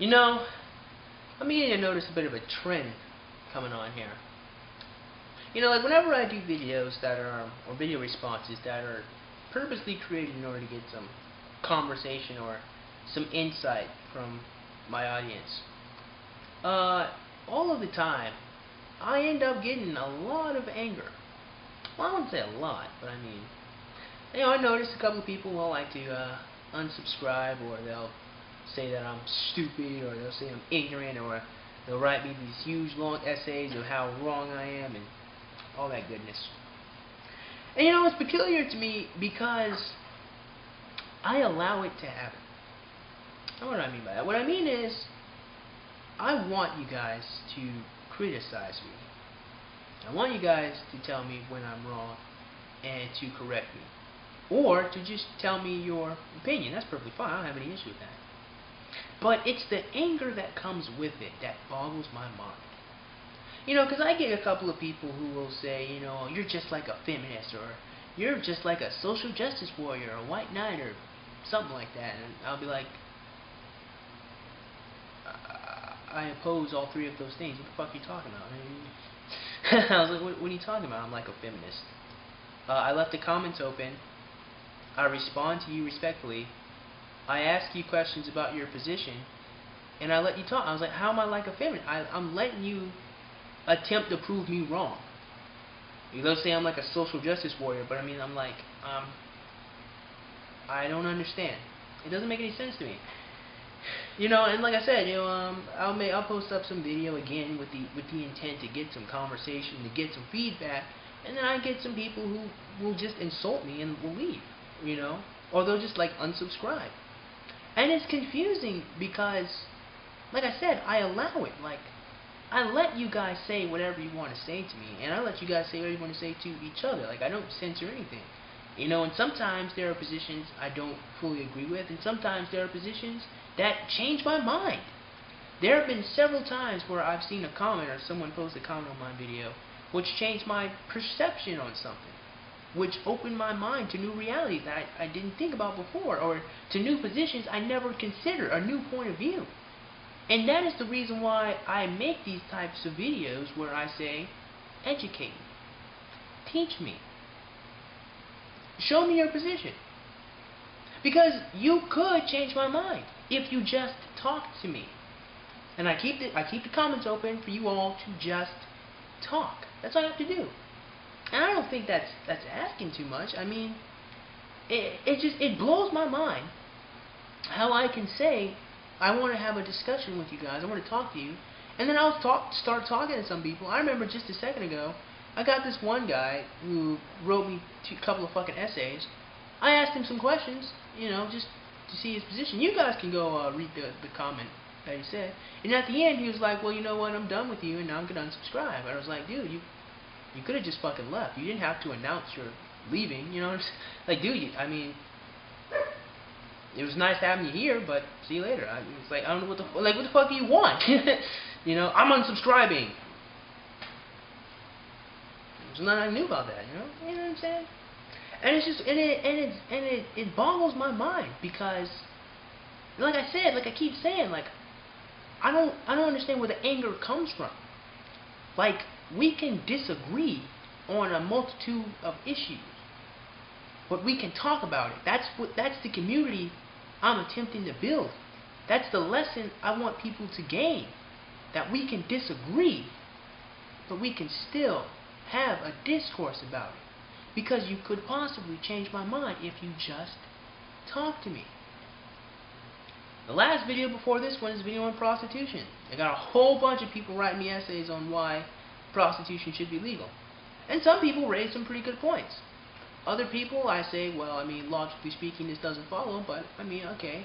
You know, I'm beginning to notice a bit of a trend coming on here. Like whenever I do videos that are, or video responses that are purposely created in order to get some conversation or some insight from my audience, all of the time, I end up getting a lot of anger. Well, I wouldn't say a lot, but I mean, I noticed a couple of people will like to unsubscribe, or they'll say that I'm stupid, or they'll say I'm ignorant, or they'll write me these huge long essays of how wrong I am and all that goodness. And it's peculiar to me because I allow it to happen. What do I mean by that? What I mean is, I want you guys to criticize me. I want you guys to tell me when I'm wrong and to correct me. Or to just tell me your opinion. That's perfectly fine. I don't have any issue with that. But it's the anger that comes with it that boggles my mind. Because I get a couple of people who will say, you're just like a feminist, or you're just like a social justice warrior, or a white knight, or something like that. And I'll be like, I oppose all three of those things. What the fuck are you talking about? I was like, what are you talking about? I'm like a feminist. I left the comments open. I respond to you respectfully. I ask you questions about your position, and I let you talk. I was like, how am I like a feminist? I'm letting you attempt to prove me wrong. They'll say I'm like a social justice warrior, but I'm like, I don't understand. It doesn't make any sense to me. And like I said, I'll post up some video again with the intent to get some conversation, to get some feedback, and then I get some people who will just insult me and will leave, or they'll just like unsubscribe. And it's confusing because, like I said, I allow it. Like, I let you guys say whatever you want to say to me, and I let you guys say whatever you want to say to each other. Like, I don't censor anything. And sometimes there are positions I don't fully agree with, and sometimes there are positions that change my mind. There have been several times where I've seen a comment or someone post a comment on my video which changed my perception on something, which opened my mind to new realities that I didn't think about before, or to new positions I never considered, a new point of view. And that is the reason why I make these types of videos where I say, educate me, teach me, show me your position. Because you could change my mind if you just talk to me. And I keep the comments open for you all to just talk. That's all I have to do. And I don't think that's asking too much. I mean, it blows my mind how I can say I want to have a discussion with you guys. I want to talk to you, and then I'll start talking to some people. I remember just a second ago, I got this one guy who wrote me a couple of fucking essays. I asked him some questions, just to see his position. You guys can go read the comment that he said. And at the end, he was like, well, you know what, I'm done with you, and now I'm going to unsubscribe. And I was like, dude, you could have just fucking left. You didn't have to announce you're leaving, Like, dude, it was nice having you here, but see you later. It's like, I don't know what the fuck do you want? I'm unsubscribing. There's nothing I knew about that, You know what I'm saying? And it's just, it boggles my mind because, like I said, like I keep saying, like, I don't understand where the anger comes from. Like, we can disagree on a multitude of issues, but we can talk about it. That's the community I'm attempting to build. That's the lesson I want people to gain. That we can disagree, but we can still have a discourse about it. Because you could possibly change my mind if you just talk to me. The last video before this one is a video on prostitution. I got a whole bunch of people writing me essays on why prostitution should be legal. And some people raise some pretty good points. Other people, I say, well, I mean, logically speaking, this doesn't follow, but, I mean, okay.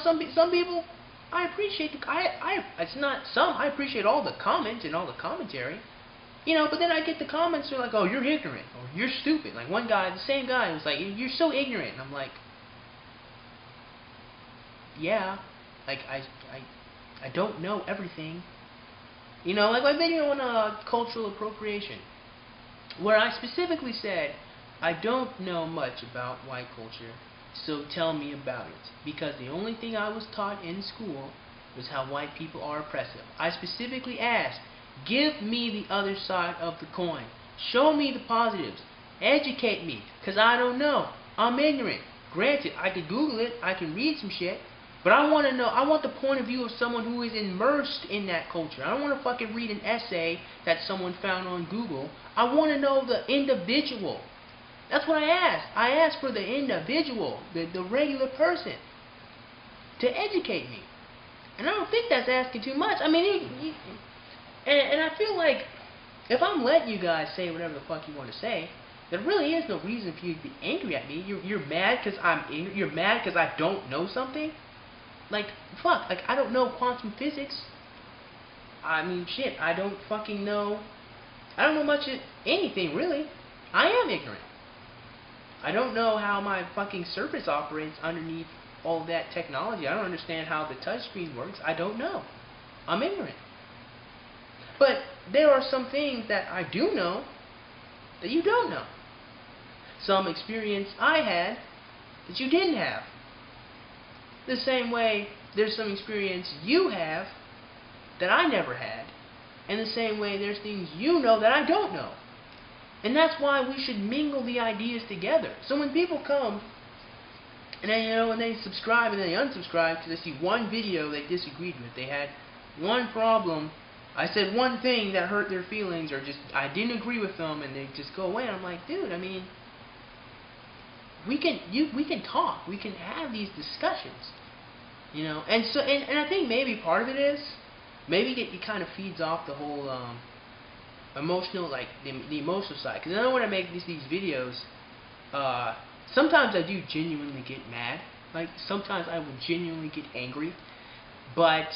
Some people, I appreciate, I appreciate all the comments and all the commentary. But then I get the comments that are like, oh, you're ignorant, or you're stupid. Like, one guy, the same guy, was like, you're so ignorant. And I'm like, yeah, like, I don't know everything. Like my video on cultural appropriation, where I specifically said, I don't know much about white culture, so tell me about it. Because the only thing I was taught in school was how white people are oppressive. I specifically asked, give me the other side of the coin. Show me the positives. Educate me, because I don't know. I'm ignorant. Granted, I could Google it, I can read some shit, but I want to know, I want the point of view of someone who is immersed in that culture. I don't want to fucking read an essay that someone found on Google. I want to know the individual. That's what I asked. I asked for the individual, the regular person, to educate me. And I don't think that's asking too much. I mean, and I feel like if I'm letting you guys say whatever the fuck you want to say, there really is no reason for you to be angry at me. You're mad because I'm angry. You're mad because I don't know something. Like, fuck. Like, I don't know quantum physics. I mean, shit. I don't fucking know. I don't know much of anything, really. I am ignorant. I don't know how my fucking Surface operates underneath all that technology. I don't understand how the touchscreen works. I don't know. I'm ignorant. But there are some things that I do know that you don't know. Some experience I had that you didn't have. The same way there's some experience you have that I never had. And the same way there's things you know that I don't know. And that's why we should mingle the ideas together. So when people come and they, when they subscribe and then they unsubscribe because they see one video they disagreed with, they had one problem, I said one thing that hurt their feelings, or just I didn't agree with them, and they just go away. And I'm like, dude, I mean, we can talk, we can have these discussions, and so and I think maybe part of it is maybe it kind of feeds off the whole emotional, like the emotional side. Because I know when I make these videos, sometimes I do genuinely get mad. Like sometimes I will genuinely get angry. But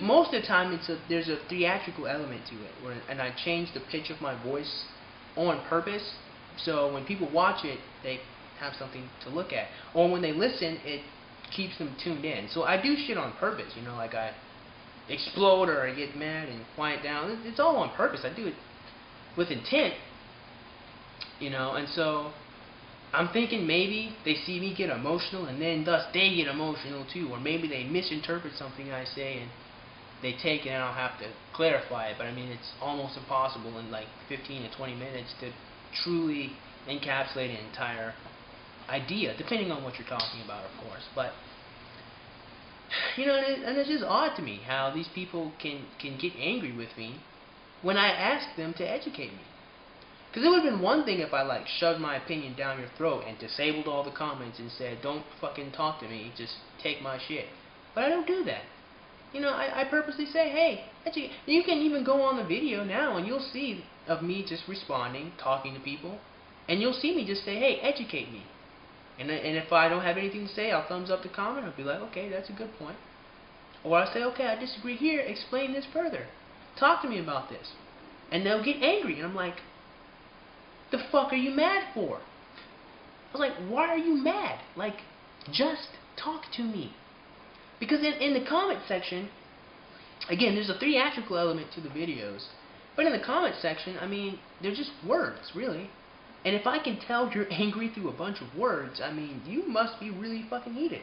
most of the time there's a theatrical element to it, and I change the pitch of my voice on purpose, so when people watch it, they have something to look at, or when they listen, it keeps them tuned in. So I do shit on purpose, like I explode or I get mad and quiet down. It's all on purpose. I do it with intent, and so I'm thinking maybe they see me get emotional and then thus they get emotional too, or maybe they misinterpret something I say and they take it and I'll have to clarify it. But I mean, it's almost impossible in like 15 to 20 minutes to truly encapsulate an entire idea, depending on what you're talking about, of course. But and it's just odd to me how these people can get angry with me when I ask them to educate me. Because it would have been one thing if I like shoved my opinion down your throat and disabled all the comments and said, don't fucking talk to me, just take my shit. But I don't do that. I purposely say, hey, you can even go on the video now and you'll see of me just responding, talking to people, and you'll see me just say, hey, educate me. And if I don't have anything to say, I'll thumbs up the comment. I'll be like, okay, that's a good point. Or I'll say, okay, I disagree here, explain this further. Talk to me about this. And they'll get angry, and I'm like, the fuck are you mad for? I was like, why are you mad? Like, just talk to me. Because in the comment section, again, there's a theatrical element to the videos, but in the comment section, I mean, they're just words, really. And if I can tell you're angry through a bunch of words, I mean, you must be really fucking heated.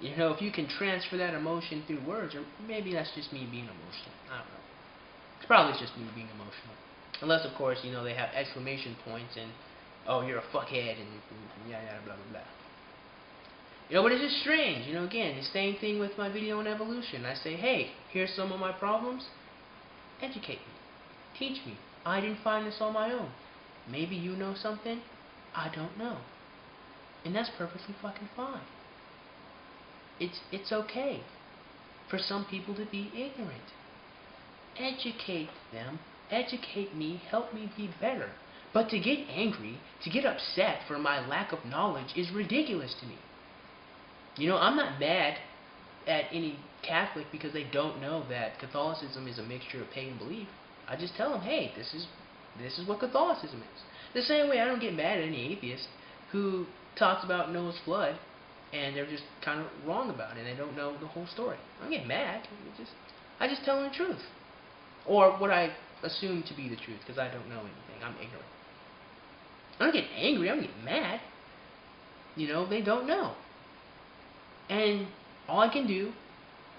If you can transfer that emotion through words, or maybe that's just me being emotional. I don't know. It's probably just me being emotional. Unless, of course, they have exclamation points and, oh, you're a fuckhead, and yada yada blah blah blah. But it's just strange. Again, the same thing with my video on evolution. I say, hey, here's some of my problems. Educate me. Teach me. I didn't find this on my own. Maybe you know something I don't know. And that's perfectly fucking fine. It's okay for some people to be ignorant. Educate them. Educate me, help me be better. But to get angry, to get upset for my lack of knowledge is ridiculous to me. I'm not mad at any Catholic because they don't know that Catholicism is a mixture of pagan belief. I just tell them, hey, this is what Catholicism is. The same way I don't get mad at any atheist who talks about Noah's flood and they're just kind of wrong about it and they don't know the whole story. I don't get mad. I just tell them the truth. Or what I assume to be the truth, because I don't know anything. I'm ignorant. I don't get angry. I don't get mad. They don't know. And all I can do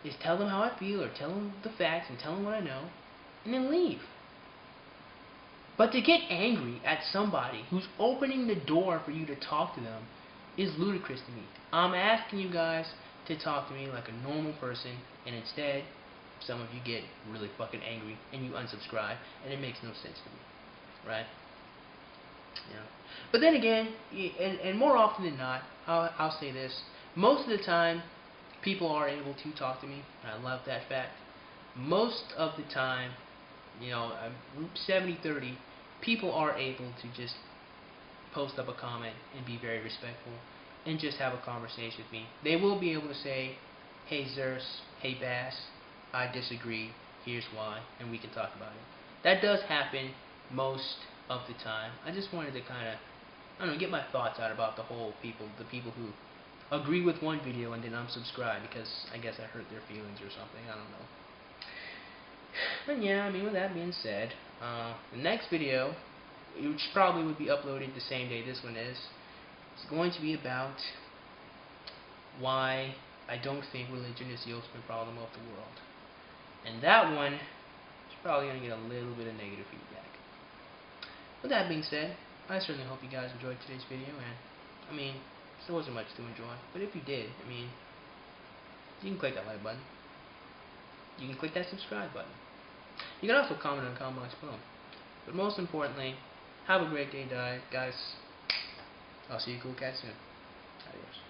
is tell them how I feel, or tell them the facts, and tell them what I know, and then leave. But to get angry at somebody who's opening the door for you to talk to them is ludicrous to me. I'm asking you guys to talk to me like a normal person, and instead, some of you get really fucking angry and you unsubscribe, and it makes no sense to me, right? Yeah. But then again, and more often than not, I'll say this: most of the time, people are able to talk to me. I love that fact. Most of the time, 70-30, people are able to just post up a comment and be very respectful and just have a conversation with me. They will be able to say, "Hey Zers, hey Bass, I disagree, here's why," and we can talk about it. That does happen most of the time. I just wanted to kind of, get my thoughts out about the people who agree with one video and then unsubscribe because I guess I hurt their feelings or something. I don't know. But yeah, with that being said, the next video, which probably would be uploaded the same day this one is going to be about why I don't think religion is the ultimate problem of the world. And that one is probably going to get a little bit of negative feedback. With that being said, I certainly hope you guys enjoyed today's video, and there wasn't much to enjoy, but if you did, you can click that like button. You can click that subscribe button. You can also comment on the comment box below. But most importantly, have a great day, guys. I'll see you cool cats soon. Adios.